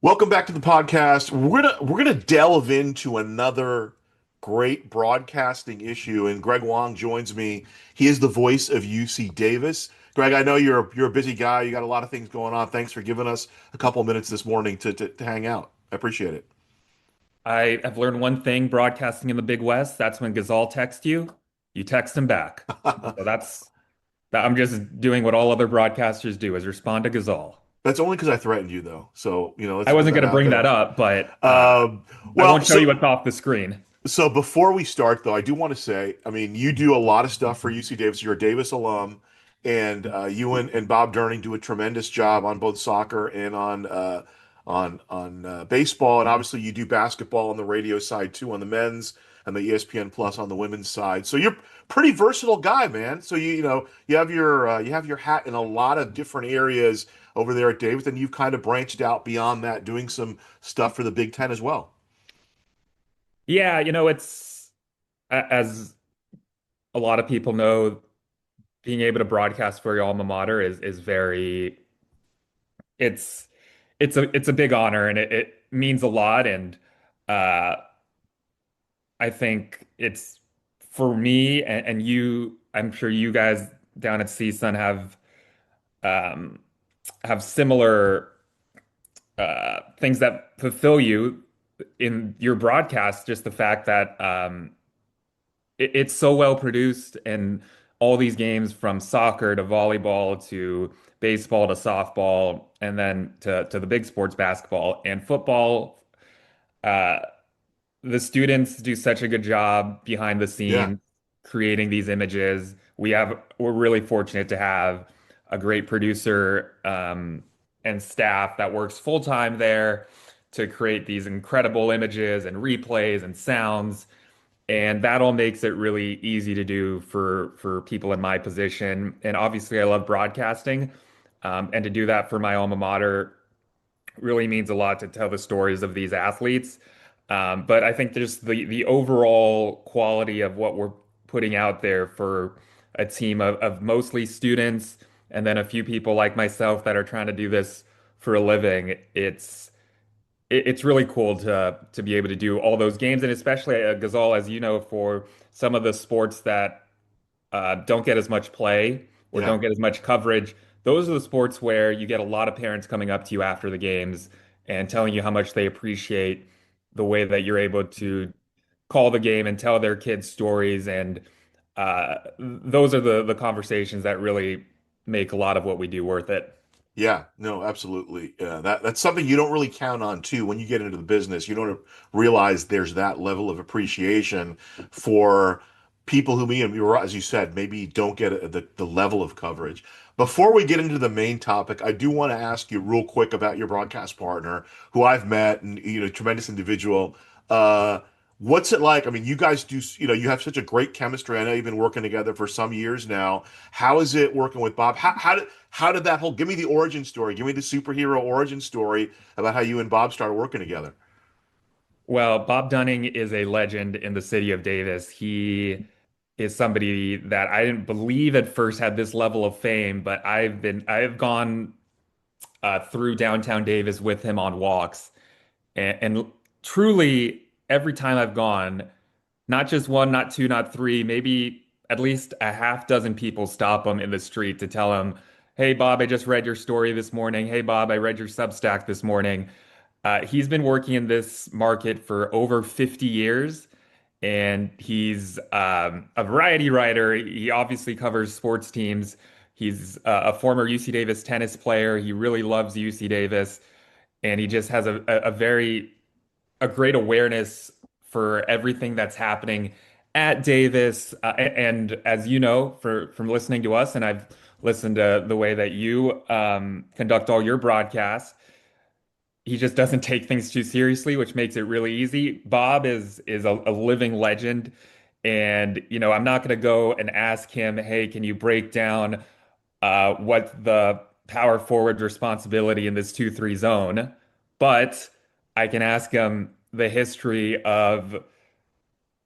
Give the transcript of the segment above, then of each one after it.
Welcome back to the podcast. We're gonna delve into another great broadcasting issue, and Greg Wong joins me. He is the voice of UC Davis. Greg, I know you're a busy guy. You got a lot of things going on. Thanks for giving us a couple minutes this morning to hang out. I appreciate it. I have learned one thing broadcasting in the Big West. That's when Gazal texts you, you text him back. So I'm just doing what all other broadcasters do is respond to Gazal. That's only because I threatened you, though. So I let's put wasn't that going to out bring that there. up, but Um, I well, won't show you so what's off the screen. So before we start, though, I do want to say, I mean, you do a lot of stuff for UC Davis. You're a Davis alum, and you and Bob Durning do a tremendous job on both soccer and on baseball. And obviously, you do basketball on the radio side too, on the men's and the ESPN Plus on the women's side. So you're pretty versatile guy, man. So you know you have your hat in a lot of different areas over there at Davis, and you've kind of branched out beyond that, doing some stuff for the Big Ten as well. Yeah, as a lot of people know, being able to broadcast for your alma mater is very it's it's a big honor and it means a lot and uh I think it's for me and you, I'm sure you guys down at CSUN um, have similar things that fulfill you in your broadcast. Just the fact that it's so well produced and all these games from soccer to volleyball to baseball to softball and then to the big sports basketball and football. Uh, the students do such a good job behind the Yeah. scenes creating these images. We're really fortunate to have a great producer and staff that works full time there to create these incredible images and replays and sounds. And that all makes it really easy to do for people in my position. And obviously, I love broadcasting, and to do that for my alma mater really means a lot to tell the stories of these athletes. But I think just the overall quality of what we're putting out there for a team of mostly students and then a few people like myself that are trying to do this for a living. It's really cool to be able to do all those games and especially Ghazal, as you know, for some of the sports that don't get as much play or Yeah. don't get as much coverage. Those are the sports where you get a lot of parents coming up to you after the games and telling you how much they appreciate the way that you're able to call the game and tell their kids stories. And those are the conversations that really make a lot of what we do worth it. Yeah, no, absolutely. That's something you don't really count on too when you get into the business. You don't realize there's that level of appreciation for people who, as you said, maybe don't get the level of coverage. Before we get into the main topic, I do want to ask you real quick about your broadcast partner, who I've met, and tremendous individual. Uh, what's it like? I mean, you guys do, you have such a great chemistry. I know you've been working together for some years now. How is it working with Bob? How did that whole, give me the origin story, give me the superhero origin story about how you and Bob started working together. Well, Bob Dunning is a legend in the city of Davis. He is somebody that I didn't believe at first had this level of fame, but I've gone through downtown Davis with him on walks. And truly, every time I've gone, not just one, not two, not three, maybe at least a half dozen people stop him in the street to tell him, "Hey, Bob, I just read your story this morning. Hey, Bob, I read your Substack this morning." He's been working in this market for over 50 years, and he's a variety writer. He obviously covers sports teams. He's a former UC Davis tennis player. He really loves UC Davis, and he just has a great awareness for everything that's happening at Davis. And as you know, from listening to us, and I've listened to the way that you conduct all your broadcasts, he just doesn't take things too seriously, which makes it really easy. Bob is a living legend, and I'm not going to go and ask him, "Hey, can you break down what the power forward responsibility in this 2-3 zone?" But I can ask him the history of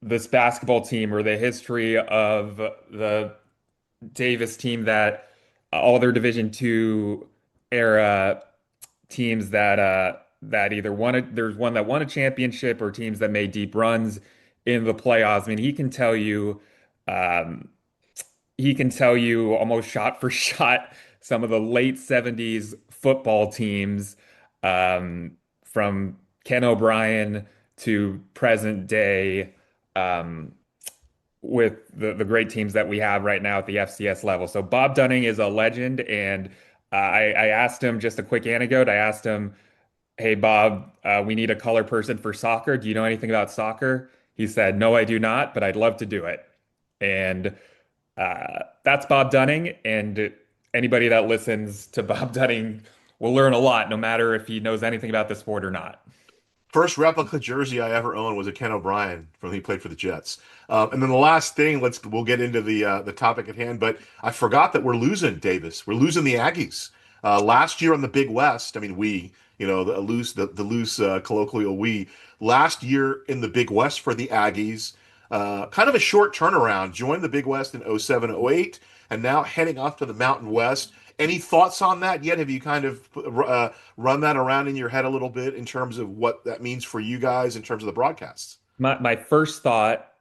this basketball team or the history of the Davis team that all their Division two era teams that that either there's one that won a championship or teams that made deep runs in the playoffs. I mean, um, he can tell you almost shot for shot some of the late 70s football teams, from Ken O'Brien to present day, um, with the great teams that we have right now at the FCS level. So Bob Dunning is a legend, and I asked him just a quick anecdote. I asked him, "Hey Bob, we need a color person for soccer. Do you know anything about soccer?" He said, "No, I do not, but I'd love to do it." And that's Bob Dunning, and anybody that listens to Bob Dunning will learn a lot, no matter if he knows anything about the sport or not. First replica jersey I ever owned was a Ken O'Brien from he played for the Jets. And then the last thing, we'll get into the topic at hand, but I forgot that we're losing Davis. We're losing the Aggies. Last year on the Big West, I mean we, the loose colloquial we. Last year in the Big West for the Aggies, kind of a short turnaround. Joined the Big West in 07, 08, and now heading off to the Mountain West. Any thoughts on that yet? Have you kind of run that around in your head a little bit in terms of what that means for you guys in terms of the broadcasts? My first thought,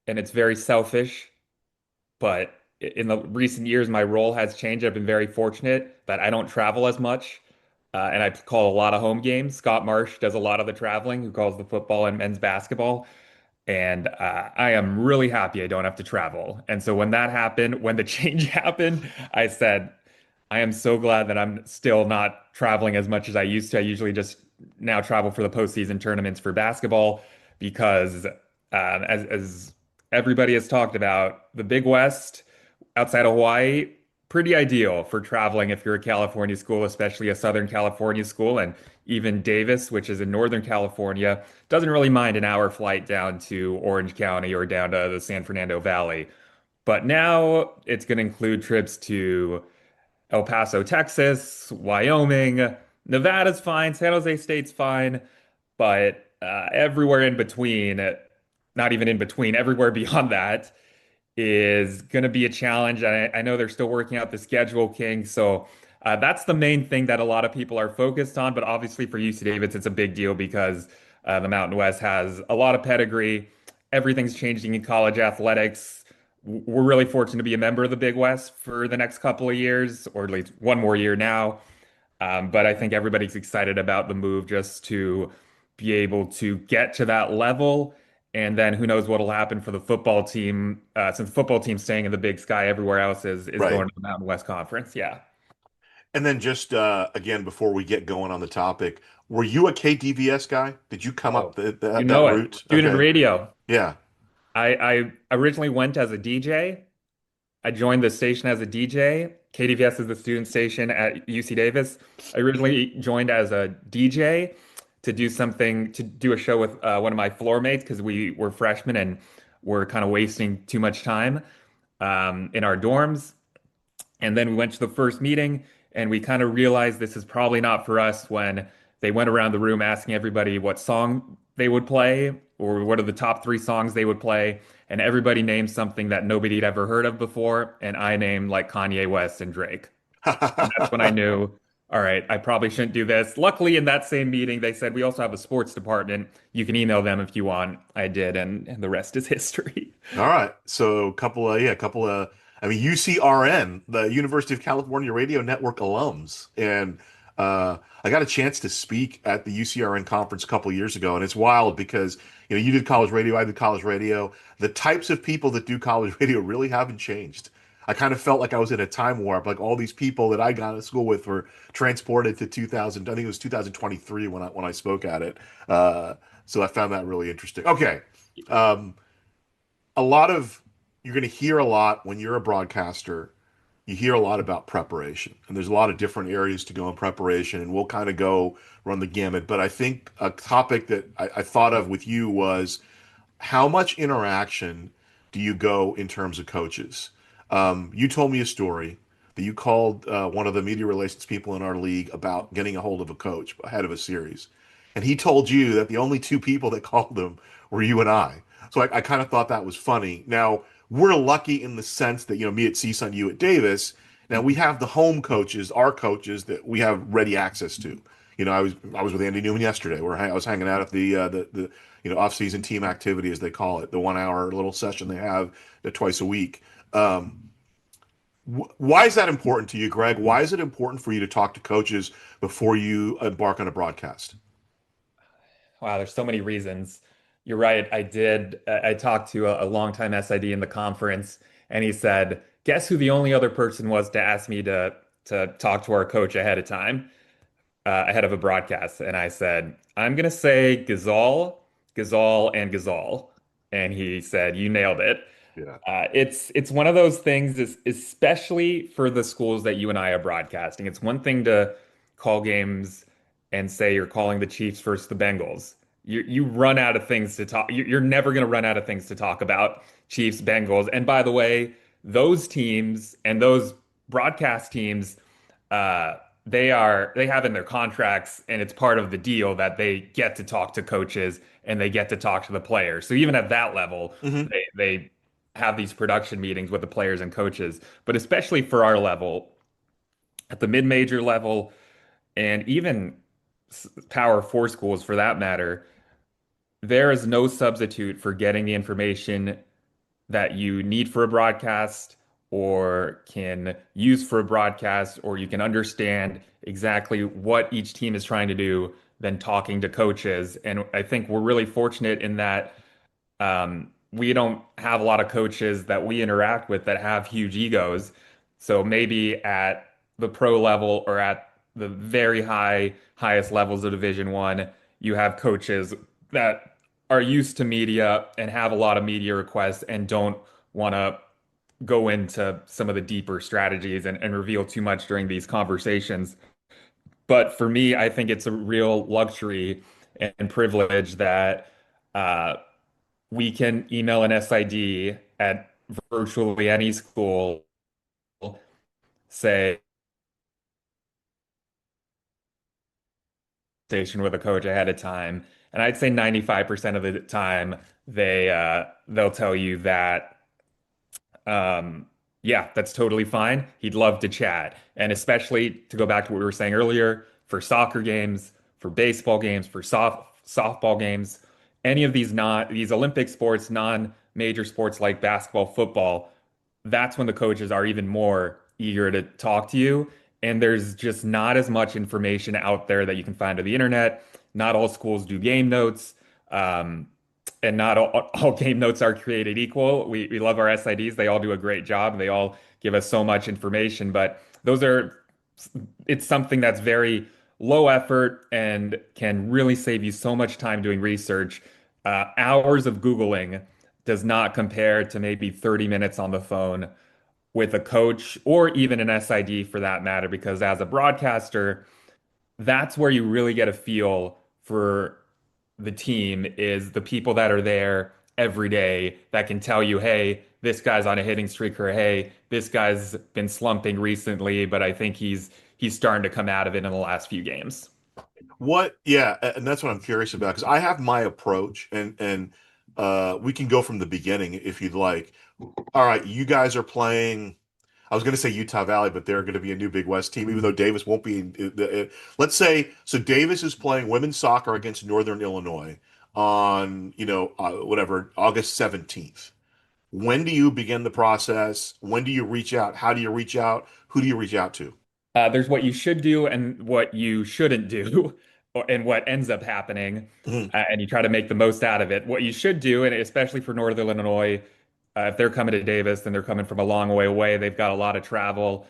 and it's very selfish, but in the recent years, my role has changed. I've been very fortunate that I don't travel as much, and I call a lot of home games. Scott Marsh does a lot of the traveling, who calls the football and men's basketball. And I am really happy I don't have to travel. And so when that happened, when the change happened, I said, I am so glad that I'm still not traveling as much as I used to. I usually just now travel for the postseason tournaments for basketball because, as everybody has talked about, the Big West outside of Hawaii, pretty ideal for traveling if you're a California school, especially a Southern California school. And even Davis, which is in Northern California, doesn't really mind an hour flight down to Orange County or down to the San Fernando Valley. But now it's going to include trips to El Paso, Texas, Wyoming, Nevada's fine, San Jose State's fine, but everywhere in between, not even in between, everywhere beyond that is going to be a challenge. I know they're still working out the schedule, King. So that's the main thing that a lot of people are focused on. But obviously for UC Davis, it's a big deal because the Mountain West has a lot of pedigree. Everything's changing in college athletics. We're really fortunate to be a member of the Big West for the next couple of years, or at least one more year now. But I think everybody's excited about the move just to be able to get to that level. And then who knows what'll happen for the football team, since the football team's staying in the Big Sky, everywhere else is Right. going to the Mountain West Conference. Yeah. And then just again, before we get going on the topic, were you a KDVS guy? Did you come up Oh, you that know it. route? Student Okay. radio. Yeah. I originally went as a DJ. I joined the station as a DJ. KDVS is the student station at UC Davis. I originally joined as a DJ to do a show with one of my floor mates because we were freshmen and were kind of wasting too much time in our dorms. And then we went to the first meeting and we kind of realized this is probably not for us when they went around the room asking everybody what song they would play or what are the top three songs they would play. And everybody named something that nobody had ever heard of before. And I named like Kanye West and Drake. And that's when I knew, all right, I probably shouldn't do this. Luckily, in that same meeting, they said, we also have a sports department. You can email them if you want. I did, and the rest is history. All right. So a couple of I mean UCRN, the University of California Radio Network alums. And I got a chance to speak at the UCRN conference a couple of years ago, and it's wild because you did college radio, I did college radio. The types of people that do college radio really haven't changed. I kind of felt like I was in a time warp. Like all these people that I got to school with were transported to 2000. I think it was 2023 when I spoke at it. So I found that really interesting. Okay. Um, a lot of you're going to hear a lot when you're a broadcaster. You hear a lot about preparation, and there's a lot of different areas to go in preparation, and we'll kind of go run the gamut. But I think a topic that I thought of with you was how much interaction do you go in terms of coaches? You told me a story that you called one of the media relations people in our league about getting a hold of a coach ahead of a series. And he told you that the only two people that called him were you and I. So I kind of thought that was funny. Now, we're lucky in the sense that, me at CSUN, you at Davis. Now we have the home coaches, our coaches that we have ready access to. I was with Andy Newman yesterday. I was hanging out at the off-season team activity, as they call it, the 1 hour little session they have twice a week. Um, why is that important to you, Greg? Why is it important for you to talk to coaches before you embark on a broadcast? Wow, there's so many reasons. You're right. I talked to a longtime SID in the conference, and he said, "Guess who the only other person was to ask me to talk to our coach ahead of time, ahead of a broadcast?" And I said, "I'm gonna say Gazal, Gazal, and Gazal." And he said, "You nailed it." Yeah. It's one of those things, especially for the schools that you and I are broadcasting. It's one thing to call games and say you're calling the Chiefs versus the Bengals. You run out of things to talk. You're never going to run out of things to talk about, Chiefs, Bengals. And by the way, those teams and those broadcast teams, uh, they have in their contracts, and it's part of the deal that they get to talk to coaches and they get to talk to the players. So even at that level, Hmm. they have these production meetings with the players and coaches. But especially for our level, at the mid-major level, and even Power Four schools for that matter, there is no substitute for getting the information that you need for a broadcast or can use for a broadcast, or you can understand exactly what each team is trying to do than talking to coaches. And I think we're really fortunate in that we don't have a lot of coaches that we interact with that have huge egos. So maybe at the pro level or at the very highest levels of Division One, you have coaches that are used to media and have a lot of media requests and don't want to go into some of the deeper strategies and reveal too much during these conversations. But for me, I think it's a real luxury and privilege that uh, we can email an SID at virtually any school, say, station with a coach ahead of time. And I'd say 95% of the time they'll tell you that Um, yeah, that's totally fine. He'd love to chat. And especially to go back to what we were saying earlier, for soccer games, for baseball games, for softball games, any of these Olympic sports, non-major sports like basketball, football, that's when the coaches are even more eager to talk to you. And there's just not as much information out there that you can find on the internet. Not all schools do game notes. Um, and not all game notes are created equal. We love our SIDs. They all do a great job. They all give us so much information, but it's something that's very low effort and can really save you so much time doing research. Hours of Googling does not compare to maybe 30 minutes on the phone with a coach or even an SID for that matter, because as a broadcaster, that's where you really get a feel for the team is the people that are there every day that can tell you, hey, this guy's on a hitting streak, or hey, this guy's been slumping recently, but I think he's starting to come out of it in the last few games. Yeah, and that's what I'm curious about because I have my approach, and we can go from the beginning if you'd like. All right, you guys are playing. I was going to say Utah Valley, but they're going to be a new Big West team, even though Davis won't be. Let's say so. Davis is playing women's soccer against Northern Illinois on whatever August 17th. When do you begin the process? When do you reach out? How do you reach out? Who do you reach out to? There's what you should do and what you shouldn't do, and what ends up happening, Mhm. and you try to make the most out of it. What you should do, and especially for Northern Illinois, if they're coming to Davis, then they're coming from a long way away. They've got a lot of travel.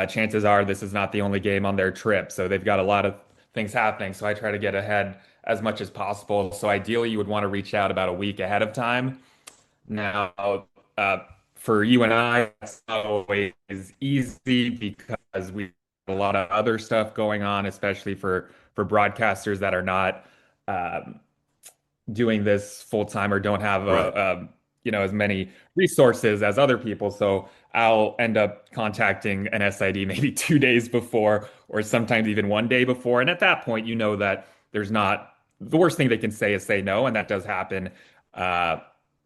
Chances are this is not the only game on their trip, so they've got a lot of things happening. So I try to get ahead as much as possible. So ideally, you would want to reach out about a week ahead of time. Now, uh, for you and I, it's not always easy because we have a lot of other stuff going on, especially for broadcasters that are not um, doing this full time or don't have Right. as many resources as other people. So I'll end up contacting an SID maybe 2 days before, or sometimes even one day before. And at that point, you know that there's not the worst thing they can say is say no, and that does happen uh,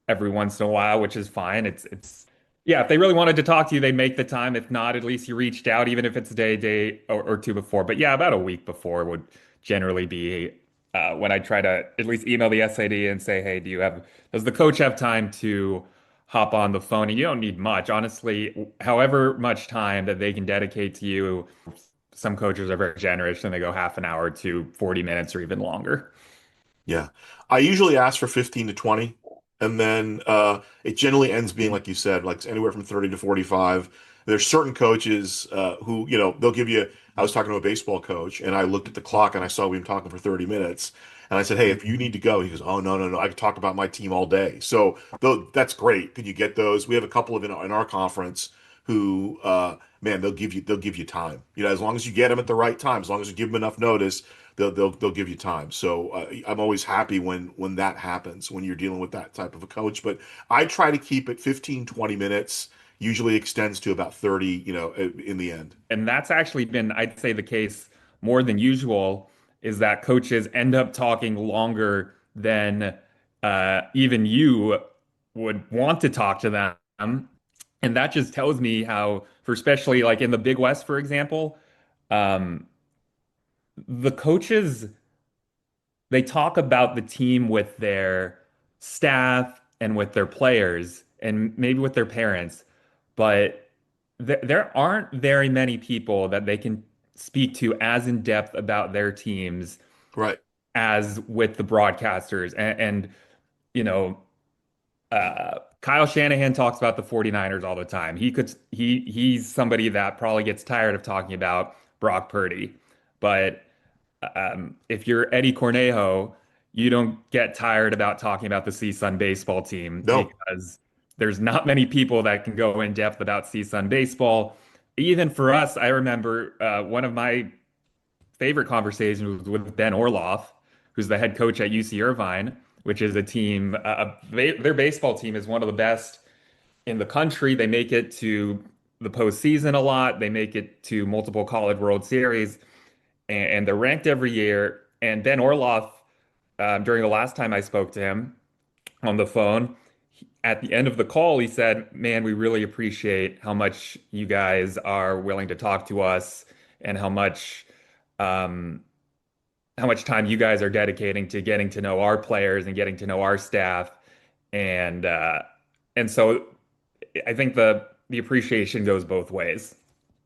every once in a while, which is fine. It's yeah, if they really wanted to talk to you, they'd make the time. If not, at least you reached out, even if it's a day or two before. But yeah, about a week before would generally be when I try to at least email the SID and say, hey, does the coach have time to hop on the phone? And you don't need much, honestly, however much time that they can dedicate to you. Some coaches are very generous and they go half an hour to 40 minutes or even longer. Yeah. I usually ask for 15 to 20, and then it generally ends being like you said, like anywhere from 30 to 45. There's certain coaches who, they'll give you. I was talking to a baseball coach, and I looked at the clock and I saw we been talking for 30 minutes. And I said, "Hey, if you need to go," he goes, "Oh, no, no, no. I could talk about my team all day." So though that's great. Could you get those? We have a couple of in our conference who, man, they'll give you time. As long as you get them at the right time, as long as you give them enough notice, they'll give you time. So I'm always happy when that happens, when you're dealing with that type of a coach. But I try to keep it 15, 20 minutes, usually extends to about 30, in the end. And that's actually been, I'd say, the case more than usual is that coaches end up talking longer than even you would want to talk to them. And that just tells me how, for especially like in the Big West, for example, um, the coaches they talk about the team with their staff and with their players and maybe with their parents, but there aren't very many people that they can speak to as in depth about their teams Right. as with the broadcasters. And you know, Kyle Shanahan talks about the 49ers all the time. He's somebody that probably gets tired of talking about Brock Purdy. But if you're Eddie Cornejo, you don't get tired about talking about the CSUN baseball team No. because there's not many people that can go in depth about CSUN baseball. Even for us, I remember one of my favorite conversations was with Ben Orloff, who's the head coach at UC Irvine, which is a team. Their baseball team is one of the best in the country. They make it to the postseason a lot. They make it to multiple College World Series, and they're ranked every year. And Ben Orloff, during the last time I spoke to him on the phone, at the end of the call, he said, "Man, we really appreciate how much you guys are willing to talk to us and um, how much time you guys are dedicating to getting to know our players and getting to know our staff." And so I think the appreciation goes both ways.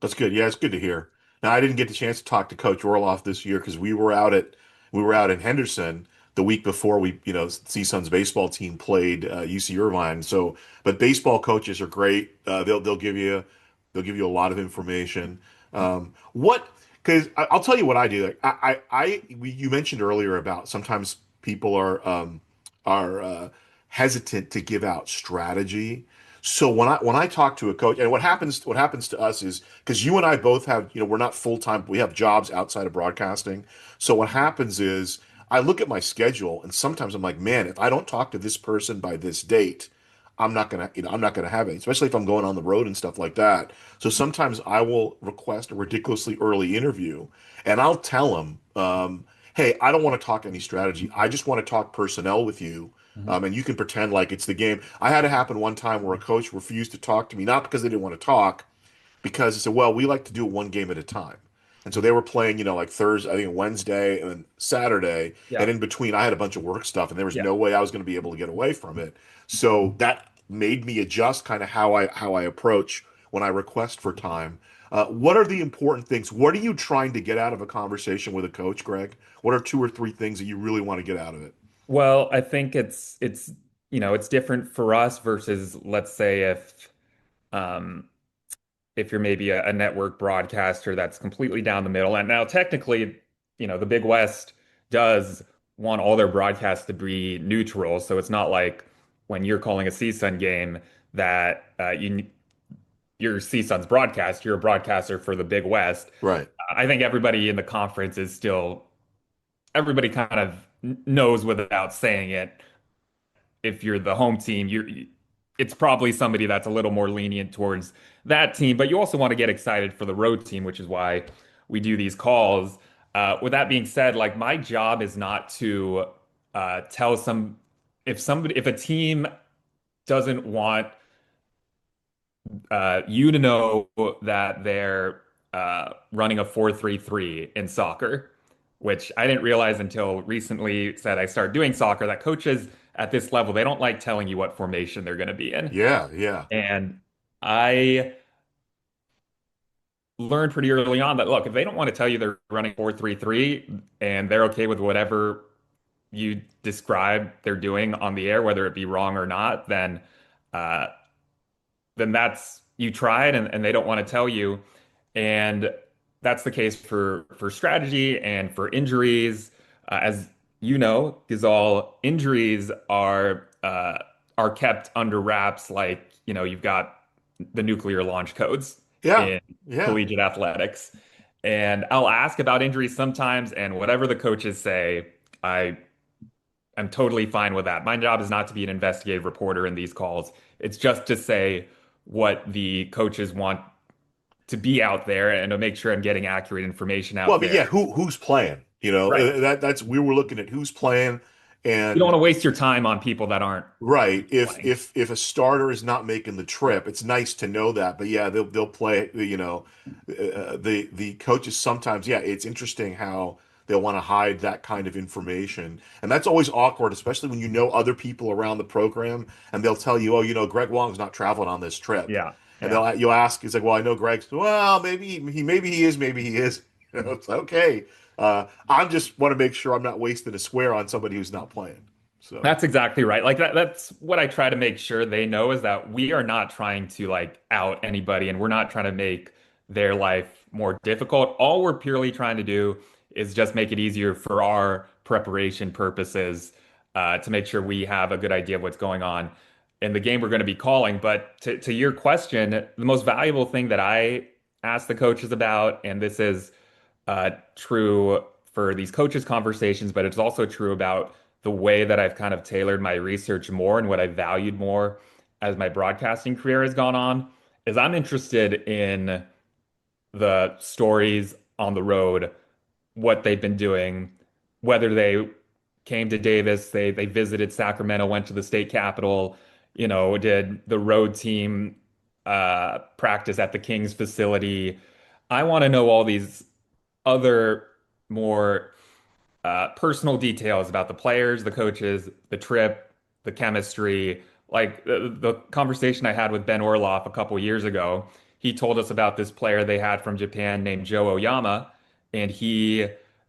That's good. Yeah, it's good to hear. Now, I didn't get the chance to talk to Coach Orloff this year because we were out in Henderson the week before CSUN's baseball team played UC Irvine. So, but baseball coaches are great. They'll give you a lot of information. What? Because I'll tell you what I do. Like you mentioned earlier about sometimes people are hesitant to give out strategy. So when I talk to a coach, and what happens to us is because you and I both have, we're not full time, we have jobs outside of broadcasting. So what happens is I look at my schedule and sometimes I'm like, man, if I don't talk to this person by this date, I'm not gonna have it, especially if I'm going on the road and stuff like that. So sometimes I will request a ridiculously early interview and I'll tell them, hey, I don't want to talk any strategy. I just want to talk personnel with you. Mhm. And you can pretend like it's the game. I had it happen one time where a coach refused to talk to me, not because they didn't want to talk, because they said, well, we like to do it one game at a time. And so they were playing, like Thursday, I think Wednesday and then Saturday. Yeah, And in between, I had a bunch of work stuff and there was yeah. no way I was going to be able to get away from it. So that made me adjust kind of how I approach when I request for time. What are the important things? What are you trying to get out of a conversation with a coach, Greg? What are two or three things that you really want to get out of it? Well, I think it's it's different for us versus let's say um if you're maybe a network broadcaster that's completely down the middle. And now technically, the Big West does want all their broadcasts to be neutral, so it's not like when you're calling a CSUN game that you're CSUN's broadcast, you're a broadcaster for the Big West. Right. I think everybody in the conference is still everybody kind of knows without saying it if you're the home team, it's probably somebody that's a little more lenient towards that team, but you also want to get excited for the road team, which is why we do these calls. With that being said, like my job is not to tell if a team doesn't want you to know that they're running a 4-3-3 in soccer. which I didn't realize until recently that I started doing soccer, that coaches at this level, they don't like telling you what formation they're going to be in. Yeah, yeah. And I learned pretty early on that, look, if they don't want to tell you they're running 4-3-3 and they're okay with whatever you describe they're doing on the air, whether it be wrong or not, uh, then that's you tried and they don't want to tell you. And that's the case for strategy and for injuries. As you know, Gazal, injuries are kept under wraps. Like, you know, you've got the nuclear launch codes Yeah, in yeah. collegiate athletics. And I'll ask about injuries sometimes, and whatever the coaches say, I am totally fine with that. My job is not to be an investigative reporter in these calls. It's just to say what the coaches want to be out there and to make sure I'm getting accurate information Well, I out mean, there. yeah, who's playing? You know, Right. that's we were looking at who's playing, You don't and want to waste your time on people that aren't right. If playing. if if a starter is not making the trip, it's nice to know that. But yeah, they'll play. You know, the coaches sometimes. Yeah, it's interesting how they'll want to hide that kind of information, and that's always awkward, especially when you know other people around the program, and they'll tell you, oh, you know, Greg Wong's not traveling on this trip, Yeah. and Yeah. you'll ask, he's like, well, I know Greg's. Well, maybe he is, maybe he is. You know, it's like, okay. I'm just want to make sure I'm not wasting a swear on somebody who's not playing. So. That's exactly right. Like that's what I try to make sure they know is that we are not trying to like out anybody and we're not trying to make their life more difficult. All we're purely trying to do is just make it easier for our preparation purposes, to make sure we have a good idea of what's going on in the game we're going to be calling. But to your question, the most valuable thing that I ask the coaches about, and this is true for these coaches conversations, but it's also true about the way that I've kind of tailored my research more and what I valued more as my broadcasting career has gone on, is I'm interested in the stories on the road, what they've been doing, whether they came to Davis, they visited Sacramento, went to the state capitol, you know, did the road team practice at the Kings facility. I want to know all these other more personal details about the players, the coaches, the trip, the chemistry. Like the conversation I had with Ben Orloff a couple years ago, he told us about this player they had from Japan named Joe Oyama, and he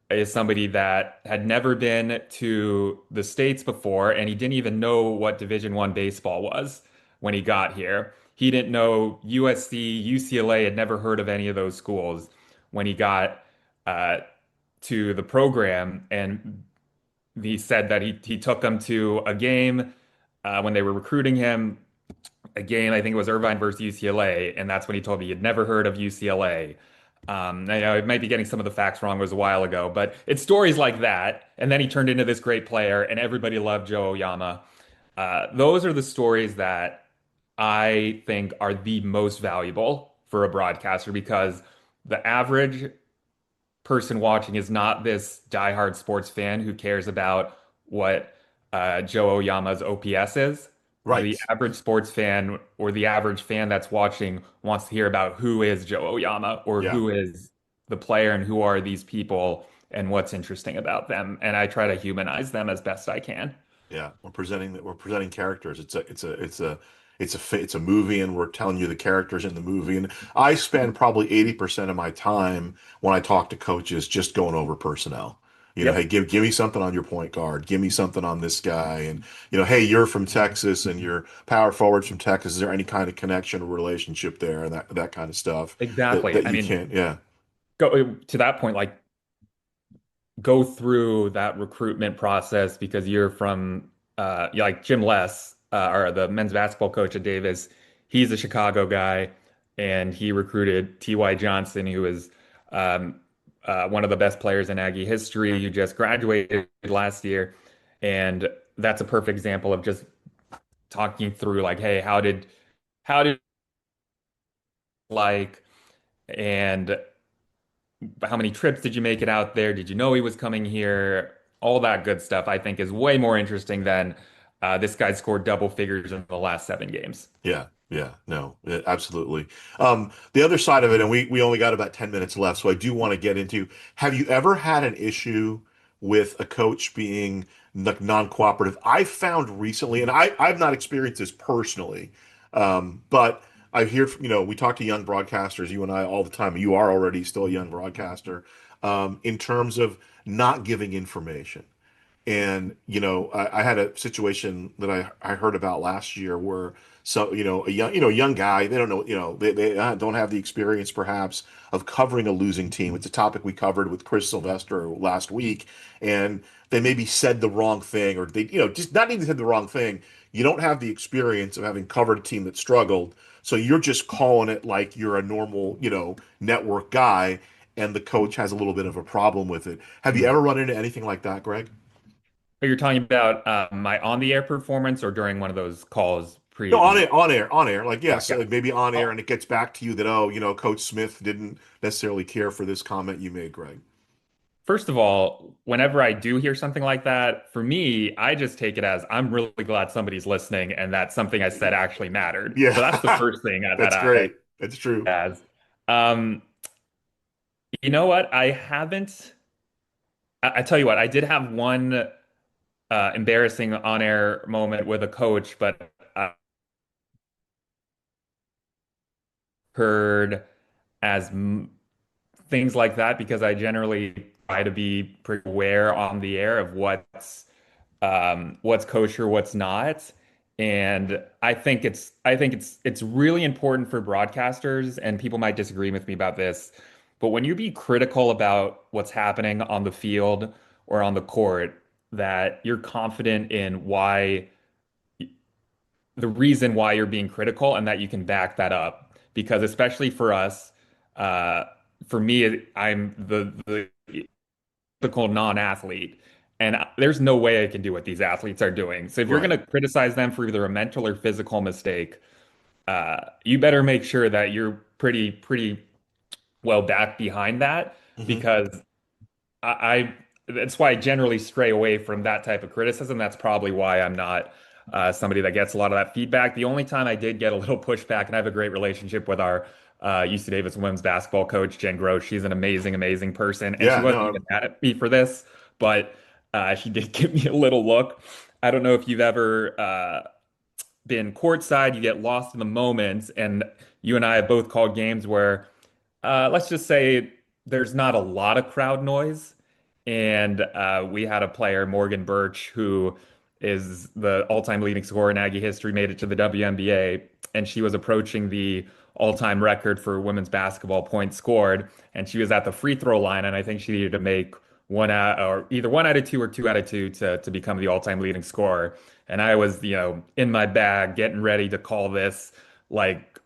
is somebody that had never been to the States before, and he didn't even know what Division One baseball was when he got here. He didn't know USC, UCLA, had never heard of any of those schools when he got uh, to the program, and he said that he took them to a game when they were recruiting him. A game, I think it was Irvine versus UCLA, and that's when he told me he'd never heard of UCLA. I might be getting some of the facts wrong. It was a while ago, but it's stories like that. And then he turned into this great player, and everybody loved Joe Oyama. Those are the stories that I think are the most valuable for a broadcaster because the average person watching is not this diehard sports fan who cares about what Joe Oyama's OPS is. The Right. average sports fan or the average fan that's watching wants to hear about who is Joe Oyama or Yeah. who is the player and who are these people and what's interesting about them. And I try to humanize them as best I can. Yeah. We're presenting characters. It's a movie, and we're telling you the characters in the movie. And I spend probably 80% of my time when I talk to coaches just going over personnel. You know, hey, Yep, give me something on your point guard. Give me something on this guy. And you know, hey, you're from Texas and you're power forward from Texas. Is there any kind of connection or relationship there, and that kind of stuff that exactly. that I you mean, can't. Yeah. go to that point, like go through that recruitment process because you're from like Jim Les, or the men's basketball coach at Davis. He's a Chicago guy, and he recruited T.Y. Johnson, who is um, one of the best players in Aggie history, who just graduated last year. And that's a perfect example of just talking through like, hey, how did like and how many trips did you make it out there? Did you know he was coming here? All that good stuff, I think, is way more interesting than this guy scored double figures in the last 7 games. Yeah. Yeah, no, absolutely. The other side of it, and we only got about 10 minutes left, so I do want to get into, have you ever had an issue with a coach being like non-cooperative? I found recently, and I've not experienced this personally, but I hear from, we talk to young broadcasters, you and I all the time. You are already still a young broadcaster, in terms of not giving information. And I had a situation that I heard about last year where a young guy, they don't know, they don't have the experience perhaps of covering a losing team. It's a topic we covered with Chris Sylvester last week, and they maybe said the wrong thing, or they just not even said the wrong thing. You don't have the experience of having covered a team that struggled, so you're just calling it like you're a normal network guy, and the coach has a little bit of a problem with it. Have you Hmm. ever run into anything like that, Greg? Are you talking about my on the air performance or during one of those calls No, on pre? air, on air, on air. Like, Yeah, yes, yeah. maybe on air, Oh, and it gets back to you that, oh, Coach Smith didn't necessarily care for this comment you made, Greg. first of all, whenever I do hear something like that, for me, I just take it as I'm really glad somebody's listening and that something I said actually mattered. So that's the Yeah, first thing that that's I great. That's true. as. Um, you know what? I haven't. I tell you what, I did have one embarrassing on-air moment with a coach, but I heard as things like that because I generally try to be pretty aware on the air of what's kosher, what's not. And I think it's really important for broadcasters, and people might disagree with me about this, but when you be critical about what's happening on the field or on the court, that you're confident in why the reason why you're being critical and that you can back that up. Because especially for us, uh, for me, I'm the typical non-athlete, and there's no way I can do what these athletes are doing. So if you're Right. going to criticize them for either a mental or physical mistake, you better make sure that you're pretty well back behind that Hmm. because I that's why I generally stray away from that type of criticism. That's probably why I'm not somebody that gets a lot of that feedback. The only time I did get a little pushback, and I have a great relationship with our UC Davis women's basketball coach, Jen Gross. She's an amazing, amazing person, and she Yeah, wasn't even no. mad at me for this, but she did give me a little look. I don't know if you've ever been courtside, you get lost in the moment, and you and I have both called games where let's just say there's not a lot of crowd noise. And we had a player, Morgan Birch, who is the all-time leading scorer in Aggie history, made it to the WNBA, and she was approaching the all-time record for women's basketball points scored, and she was at the free throw line, and I think she needed to make one out or either one out of two or two out of two to become the all-time leading scorer. And I was, in my bag, getting ready to call this like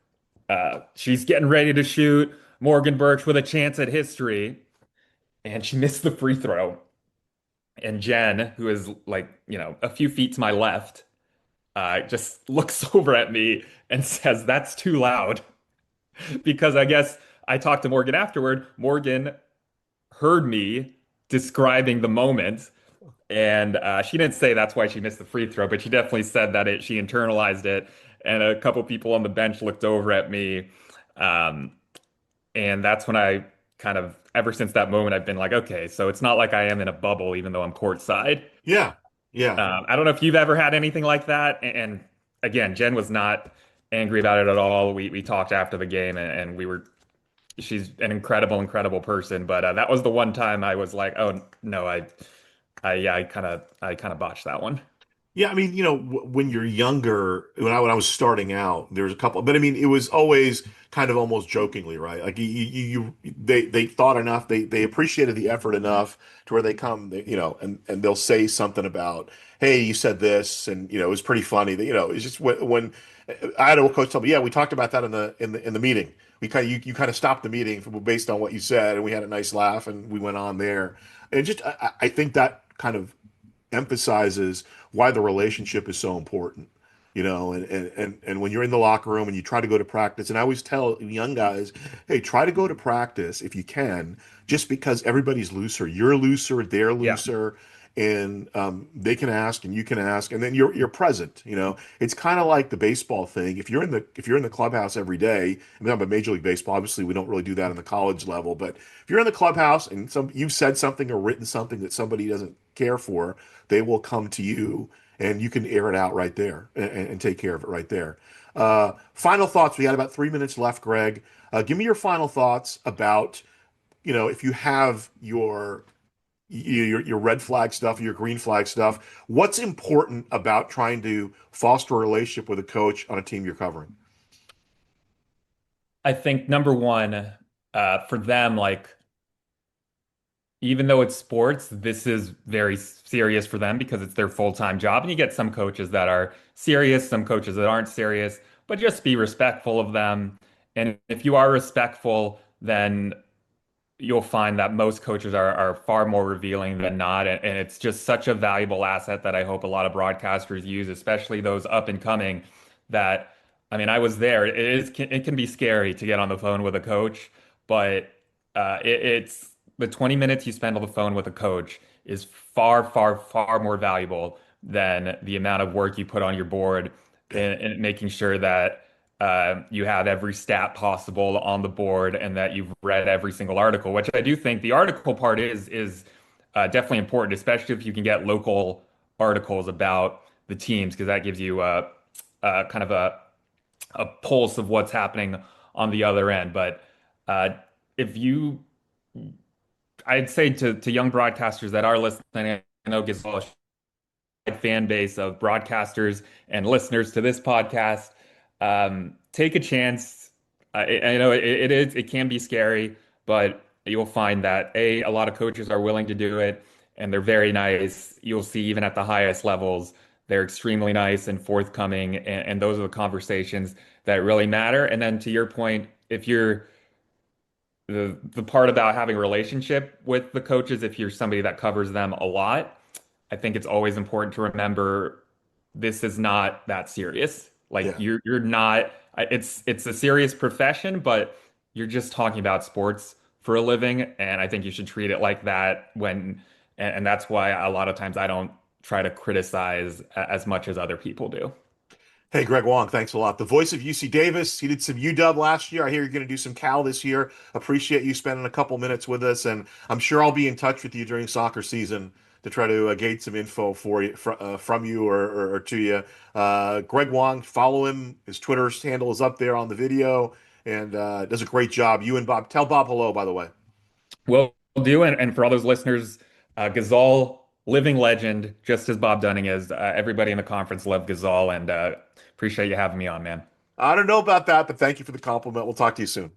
she's getting ready to shoot. Morgan Birch with a chance at history, and she missed the free throw. And Jen, who is like, a few feet to my left, just looks over at me and says, "That's too loud." Because I guess I talked to Morgan afterward. Morgan heard me describing the moment, and she didn't say that's why she missed the free throw, but she definitely said that she internalized it. And a couple people on the bench looked over at me. Um, And that's when I kind of, ever since that moment, I've been like, okay, so it's not like I am in a bubble, even though I'm courtside. Yeah, yeah. I don't know if you've ever had anything like that. And again, Jen was not angry about it at all. We talked after the game, and she's an incredible, incredible person. But that was the one time I was like, oh no, yeah, I kind of botched that one. Yeah, I mean, when you're younger, when I was starting out, there was a couple, but I mean, it was always kind of almost jokingly, right? Like they thought enough, they appreciated the effort enough to where they come, and they'll say something about, hey, you said this, and it was pretty funny. That it's just when I had a coach tell me, yeah, we talked about that in the meeting. We kind of you kind of stopped the meeting based on what you said, and we had a nice laugh, and we went on there, and just I think that kind of emphasizes why the relationship is so important. And when you're in the locker room and you try to go to practice, and I always tell young guys, hey, try to go to practice if you can, just because everybody's looser. You're looser, they're Yeah. looser, and they can ask and you can ask, and then you're present. It's kind of like the baseball thing. If you're in the clubhouse every day, I'm talking about Major League Baseball. Obviously, we don't really do that on the college level, but if you're in the clubhouse and you've said something or written something that somebody doesn't care for, they will come to you and you can air it out right there and take care of it right there. Final thoughts. We got about 3 minutes left, Greg. Give me your final thoughts about, if you have your red flag stuff, your green flag stuff. What's important about trying to foster a relationship with a coach on a team you're covering? I think number one, for them, like even though it's sports, this is very serious for them because it's their full-time job. And you get some coaches that are serious, some coaches that aren't serious, but just be respectful of them. And if you are respectful, then you'll find that most coaches are far more revealing than not. And it's just such a valuable asset that I hope a lot of broadcasters use, especially those up and coming that, I mean, I was there. It can be scary to get on the phone with a coach, but it's the 20 minutes you spend on the phone with a coach is far, far, far more valuable than the amount of work you put on your board in making sure that you have every stat possible on the board and that you've read every single article, which I do think the article part is definitely important, especially if you can get local articles about the teams, because that gives you kind of a pulse of what's happening on the other end. But if you, I'd say to young broadcasters that are listening, I know Gazelle fan base of broadcasters and listeners to this podcast. Take a chance. I know it can be scary, but you'll find that a lot of coaches are willing to do it and they're very nice. You'll see even at the highest levels, they're extremely nice and forthcoming, and those are the conversations that really matter. And then to your point, if you're the part about having a relationship with the coaches, if you're somebody that covers them a lot, I think it's always important to remember this is not that serious. Like Yeah. you're not it's a serious profession, but you're just talking about sports for a living, and I think you should treat it like that and that's why a lot of times I don't try to criticize as much as other people do. Hey, Greg Wong, thanks a lot. The voice of UC Davis. He did some UW last year. I hear you're going to do some Cal this year. Appreciate you spending a couple minutes with us, and I'm sure I'll be in touch with you during soccer season to try to gauge some info for you from you or to you. Greg Wong, follow him. His Twitter handle is up there on the video, and does a great job. You and Bob, tell Bob hello, by the way. Will do, and for all those listeners, Gazal, living legend, just as Bob Dunning is. Everybody in the conference loved Gazal, and appreciate you having me on, man. I don't know about that, but thank you for the compliment. We'll talk to you soon.